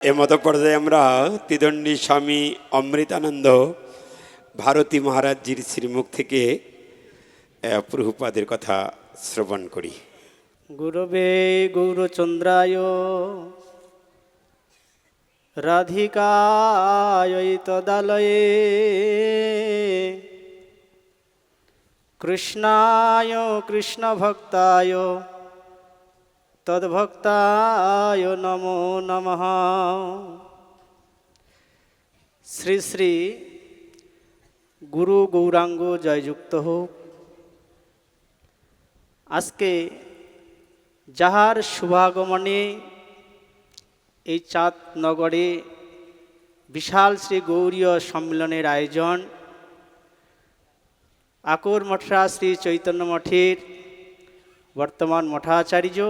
মতো পর্যায়ে আমরা তিদণ্ডী স্বামী অমৃতানন্দ ভারতী মহারাজজির শ্রীমুখ থেকে প্রভুপাদের কথা শ্রবণ করি। গুরবে গৌরচন্দ্রায় রাধিকায় তদালয়ে কৃষ্ণায় কৃষ্ণভক্তায় তদ্ভক্তায় নমো নমঃ। শ্রী শ্রী গুরু গৌরাঙ্গ জয়যুক্ত হোক। আজকে যাহার শুভাগমনে এই চাঁদনগরে বিশাল শ্রী গৌরীয় সম্মেলনের আয়োজন, আকর মঠরা শ্রী চৈতন্য মঠের বর্তমান মঠাচার্য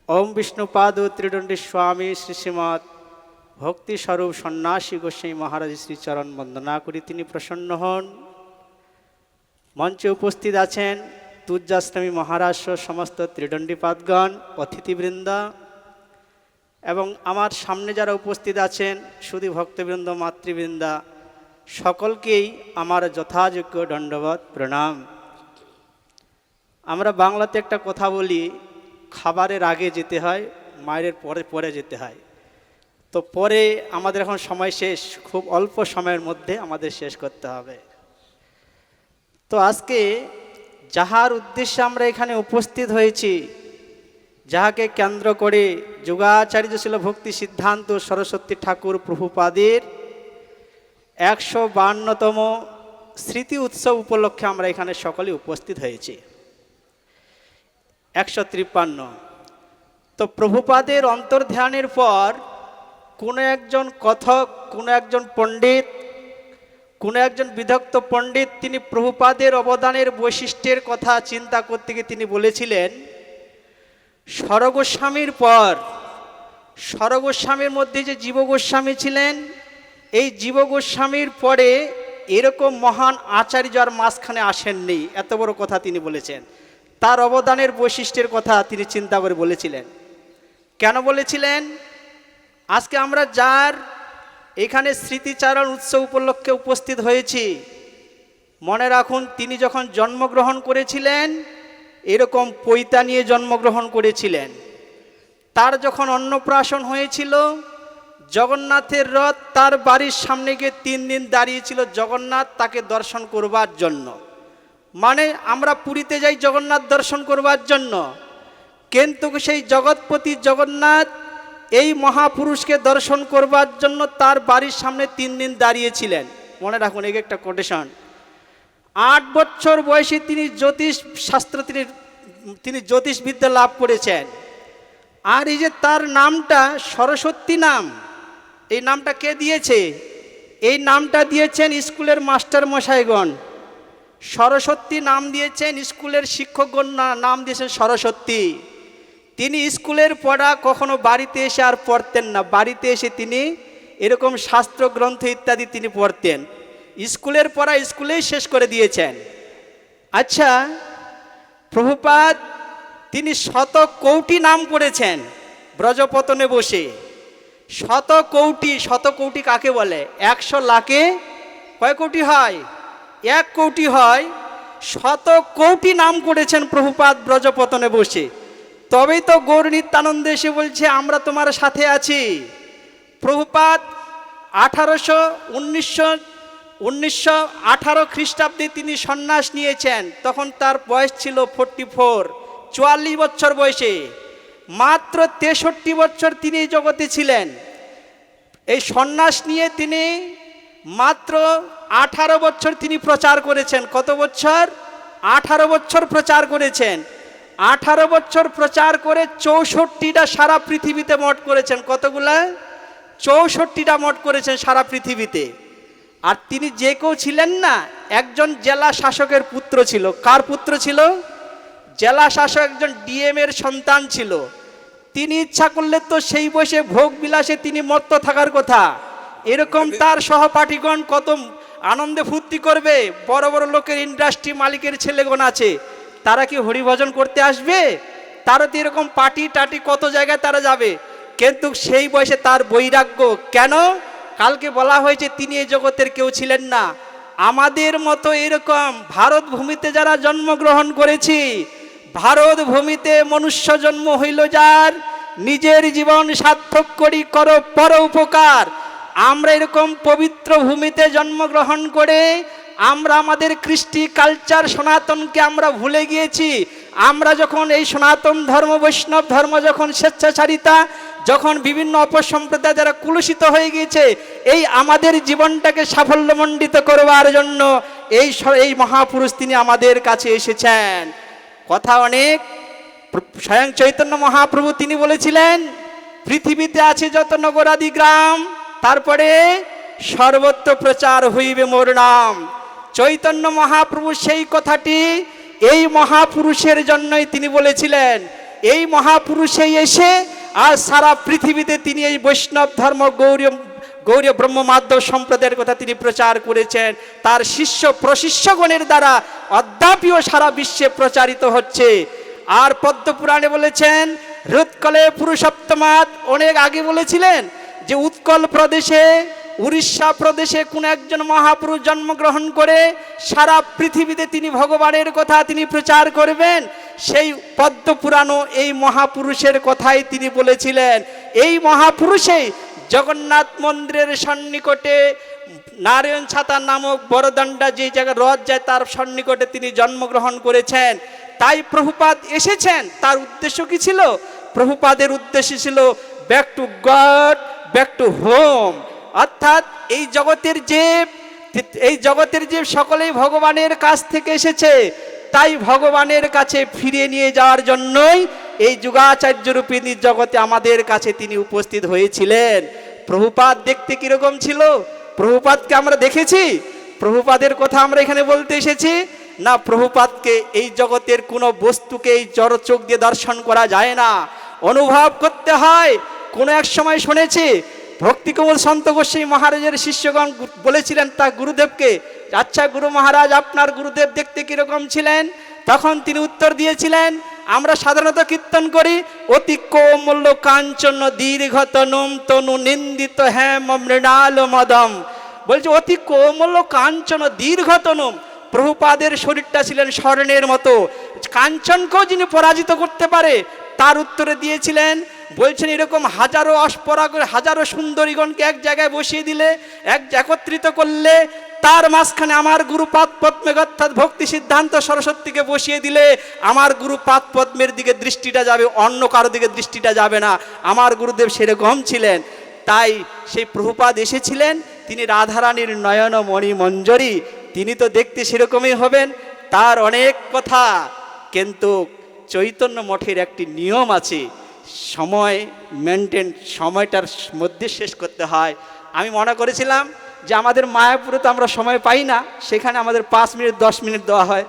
ওম বিষ্ণুপাদ ত্রিদণ্ডী স্বামী শ্রী শ্রীমৎ ভক্তিস্বরূপ সন্ন্যাসী গোস্বামী মহারাজ শ্রীচরণ বন্দনা করি তিনি প্রসন্ন হন। মঞ্চে উপস্থিত আছেন তুজ্জাস্বামী মহারাজ সমস্ত ত্রিদণ্ডীপাদগণ, অতিথিবৃন্দ এবং আমার সামনে যারা উপস্থিত আছেন শুধু ভক্তবৃন্দ, মাতৃবৃন্দা, সকলকেই আমার যথাযোগ্য দণ্ডবত প্রণাম। আমরা বাংলাতে একটা কথা বলি, খাবারের আগে যেতে হয়, মায়ের পরে পরে যেতে হয়। তো পরে আমাদের এখন সময় শেষ, খুব অল্প সময়ের মধ্যে আমাদের শেষ করতে হবে। তো আজকে যাহার উদ্দেশ্যে আমরা এখানে উপস্থিত হয়েছি, যাহাকে কেন্দ্র করে যুগাচার্য শিল ভক্তি সিদ্ধান্ত সরস্বতী ঠাকুর প্রভুপাদের 152তম স্মৃতি উৎসব উপলক্ষে আমরা এখানে সকলে উপস্থিত হয়েছি। 153। তো প্রভুপাদের অন্তর্ধানের পর কোনো একজন কথক, কোনো একজন পণ্ডিত, কোনো একজন বিদগ্ধ পণ্ডিত তিনি প্রভুপাদের অবদানের বৈশিষ্ট্যের কথা চিন্তা করতে গিয়ে তিনি বলেছিলেন, স্বরগোস্বামীর পর, স্বরগোস্বামীর মধ্যে যে জীবগোস্বামী ছিলেন, এই জীবগোস্বামীর পরে এরকম মহান আচার্য আর মাঝখানে আসেননি। এত বড় কথা তিনি বলেছেন। তার অবদানের বৈশিষ্ট্যের কথা তিনি চিন্তা করে বলেছিলেন। কেন বলেছিলেন? আজকে আমরা যার এখানে স্মৃতিচারণ উৎসব উপলক্ষে উপস্থিত হয়েছি, মনে রাখুন তিনি যখন জন্মগ্রহণ করেছিলেন এরকম পৈতা নিয়ে জন্মগ্রহণ করেছিলেন। তার যখন অন্নপ্রাশন হয়েছিল, জগন্নাথের রথ তার বাড়ির সামনে গিয়ে 3 দিন দাঁড়িয়েছিল জগন্নাথ তাকে দর্শন করবার জন্য। মানে আমরা পুরীতে যাই জগন্নাথ দর্শন করবার জন্য, কিন্তু সেই জগৎপতি জগন্নাথ এই মহাপুরুষকে দর্শন করবার জন্য তার বাড়ির সামনে 3 দিন দাঁড়িয়েছিলেন। মনে রাখুন, এই একটা কোটেশন। 8 বছর বয়সে তিনি জ্যোতিষ শাস্ত্র, তিনি জ্যোতিষবিদ্যা লাভ করেছেন। আর এই যে তার নামটা সরস্বতী নাম, এই নামটা কে দিয়েছে? এই নামটা দিয়েছেন স্কুলের মাস্টার মশাইগণ। সরস্বতী নাম দিয়েছেন স্কুলের শিক্ষকগণ, নাম দিয়েছেন সরস্বতী। তিনি স্কুলের পড়া কখনো বাড়িতে এসে আর পড়তেন না। বাড়িতে এসে তিনি এরকম শাস্ত্র গ্রন্থ ইত্যাদি তিনি পড়তেন। স্কুলের পড়া স্কুলেই শেষ করে দিয়েছেন। আচ্ছা, প্রভুপাদ তিনি 100 কোটি নাম করেছেন ব্রজপতনে বসে। 100 কোটি, 100 কোটি কাকে বলে? 100 লাখে কয় কোটি হয়? 1 কোটি হয়। 100 কোটি নাম করেছেন প্রভুপাদ ব্রজপতনে বসে। তবেই তো গৌর নিত্যানন্দ এসে বলছে আমরা তোমার সাথে আছি। প্রভুপাদ 1918 খ্রিস্টাব্দে তিনি সন্ন্যাস নিয়েছেন। তখন তার বয়স ছিল 44, 44 বছর বয়সে। মাত্র 63 বছর তিনি এই জগতে ছিলেন। এই সন্ন্যাস নিয়ে তিনি মাত্র 18 বছর তিনি প্রচার করেছেন। কত বছর? 18 বছর প্রচার করেছেন। 18 বছর প্রচার করে 64টা সারা পৃথিবীতে মঠ করেছেন। কতগুলা? 64টা মঠ করেছেন সারা পৃথিবীতে। আর তিনি যে কেউ ছিলেন না, একজন জেলা শাসকের পুত্র ছিল। কার পুত্র ছিল? জেলা শাসক, একজন ডিএম এর সন্তান ছিল। তিনি ইচ্ছা করলে তো সেই বয়সে ভোগ বিলাসে তিনি মত্ত থাকার কথা। এরকম তার সহপাঠীগণ কত আনন্দে ফুর্তি করবে। বড় বড় লোকের ইন্ডাস্ট্রি মালিকের ছেলেগণ আছে, তারা কি হরিভজন করতে আসবে? তারা তো এরকম পার্টি টাটি কত জায়গায় তারা যাবে। কিন্তু সেই বয়সে তার বৈরাগ্য কেন? কালকে বলা হয়েছে তিনি এই জগতের কেউ ছিলেন না। আমাদের মতো এরকম ভারত ভূমিতে যারা জন্মগ্রহণ করেছি, ভারত ভূমিতে মনুষ্য জন্ম হইল যার, নিজের জীবন সার্থক করি করো পর উপকার। আমরা এরকম পবিত্র ভূমিতে জন্মগ্রহণ করে আমরা আমাদের কৃষ্টি কালচার সনাতনকে আমরা ভুলে গিয়েছি। আমরা যখন এই সনাতন ধর্ম বৈষ্ণব ধর্ম যখন স্বেচ্ছাচারিতা, যখন বিভিন্ন অপসম্প্রদায় যারা কুলুষিত হয়ে গিয়েছে, এই আমাদের জীবনটাকে সাফল্যমণ্ডিত করবার জন্য এই মহাপুরুষ তিনি আমাদের কাছে এসেছেন। কথা অনেক। স্বয়ং চৈতন্য মহাপ্রভু তিনি বলেছিলেন, পৃথিবীতে আছে যত নগরাদি গ্রাম, তারপরে সর্বত্র প্রচার হইবে মোর নাম। চৈতন্য মহাপ্রভু সেই কথাটি এই মহাপুরুষের জন্যই তিনি বলেছিলেন। এই মহাপুরুষেই এসে আর সারা পৃথিবীতে তিনি এই বৈষ্ণব ধর্ম গৌড়ীয় ব্রহ্ম মাধব সম্প্রদায়ের কথা তিনি প্রচার করেছেন। তার শিষ্য প্রশিষ্যগণের দ্বারা অদ্যাপিও সারা বিশ্বে প্রচারিত হচ্ছে। আর পদ্মপুরাণে বলেছেন, হৃৎকলে পুরুষোত্তমাৎ, অনেক আগে বলেছিলেন যে উৎকল প্রদেশে, উড়িষ্যা প্রদেশে কোন একজন মহাপুরুষ জন্মগ্রহণ করে সারা পৃথিবীতে তিনি ভগবানের কথা তিনি প্রচার করবেন। সেই পদ্মপুরাণও এই মহাপুরুষের কথাই তিনি বলেছিলেন। এই মহাপুরুষেই জগন্নাথ মন্দিরের সন্নিকটে নারায়ণ ছাতা নামক বড়দণ্ডা যে জায়গায় রথ যায় তার সন্নিকটে তিনি জন্মগ্রহণ করেছেন। তাই প্রভুপাদ এসেছেন। তার উদ্দেশ্য কি ছিল? প্রভুপাদের উদ্দেশ্য ছিল back to god, back to home. অর্থাৎ এই জগতের যে সকলেই ভগবানের কাছ থেকে এসেছে, তাই ভগবানের কাছে ফিরিয়ে নিয়ে যাওয়ার জন্যই এই যুগাচার্য রূপিণী জগতে আমাদের কাছে তিনি উপস্থিত হয়েছিলেন। প্রভুপাদ দেখতে কিরকম ছিল? প্রভুপাদকে আমরা দেখেছি? প্রভুপাদের কথা আমরা এখানে বলতে এসেছি না। প্রভুপাদকে এই জগতের কোনো বস্তুকে এই জড় চোখ দিয়ে দর্শন করা যায় না, অনুভব করতে হয়। কোনো এক সময় শুনেছি ভক্তিকমল সন্ত গোস্বামী মহারাজের শিষ্যগণ বলেছিলেন তা গুরুদেবকে, আচ্ছা গুরু মহারাজ আপনার গুরুদেব দেখতে কিরকম ছিলেন? তখন তিনি উত্তর দিয়েছিলেন, আমরা সাধারণত কীর্তন করি, অতি কোমল কাঞ্চন দীর্ঘতনুম তনু নিন্দিত হেম মৃণাল মদম। বলছে অতি কোমল কাঞ্চন দীর্ঘতনুম। প্রভুপাদের শরীরটা ছিলেন স্বর্ণের মতো। কাঞ্চনকেও যিনি পরাজিত করতে পারে তার উত্তরে দিয়েছিলেন, বলছেন এরকম হাজারো অস্পরা করে হাজারো সুন্দরীগণকে এক জায়গায় বসিয়ে দিলে, একত্রিত করলে, তার মাঝখানে আমার গুরু পাদ পদ্মে অর্থাৎ ভক্তি সিদ্ধান্ত সরস্বতীকে বসিয়ে দিলে আমার গুরু পাদ পদ্মের দিকে দৃষ্টিটা যাবে, অন্য কারো দিকে দৃষ্টিটা যাবে না। আমার গুরুদেব সেরকম ছিলেন। তাই সেই প্রভুপাদ এসেছিলেন, তিনি রাধারানীর নয়ন মণি মঞ্জরি, তিনি তো দেখতে সেরকমই হবেন। তার অনেক কথা, কিন্তু চৈতন্য মঠের একটি নিয়ম আছে, সময় মেনটেন, সময়টার মধ্যে শেষ করতে হয়। আমি মনে করেছিলাম যে আমাদের মায়াপুরে তো আমরা সময় পাই না, সেখানে আমাদের 5 মিনিট 10 মিনিট দেওয়া হয়,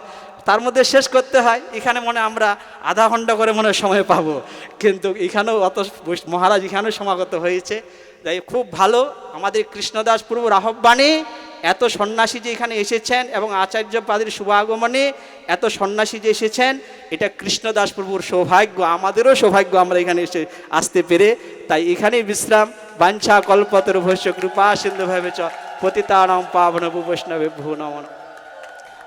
তার মধ্যে শেষ করতে হয়। এখানে আমরা আধা ঘন্টা করে সময় পাবো, কিন্তু এখানেও অত মহারাজ এখানেও সমাগত হয়েছে। তাই খুব ভালো। আমাদের কৃষ্ণদাস প্রভুর আহ্বানে এত সন্ন্যাসী যে এখানে এসেছেন এবং আচার্যপাদের শুভাগমনে এত সন্ন্যাসী যে এসেছেন, এটা কৃষ্ণদাস প্রভুর সৌভাগ্য, আমাদেরও সৌভাগ্য আমরা এখানে এসে আসতে পেরে। তাই এখানেই বিশ্রাম। বাঞ্ছা কল্পতরু ভস্য কৃপা সিন্ধু ভবে চ পতিতানাং পাবন বৈষ্ণবে ভূ নমঃ।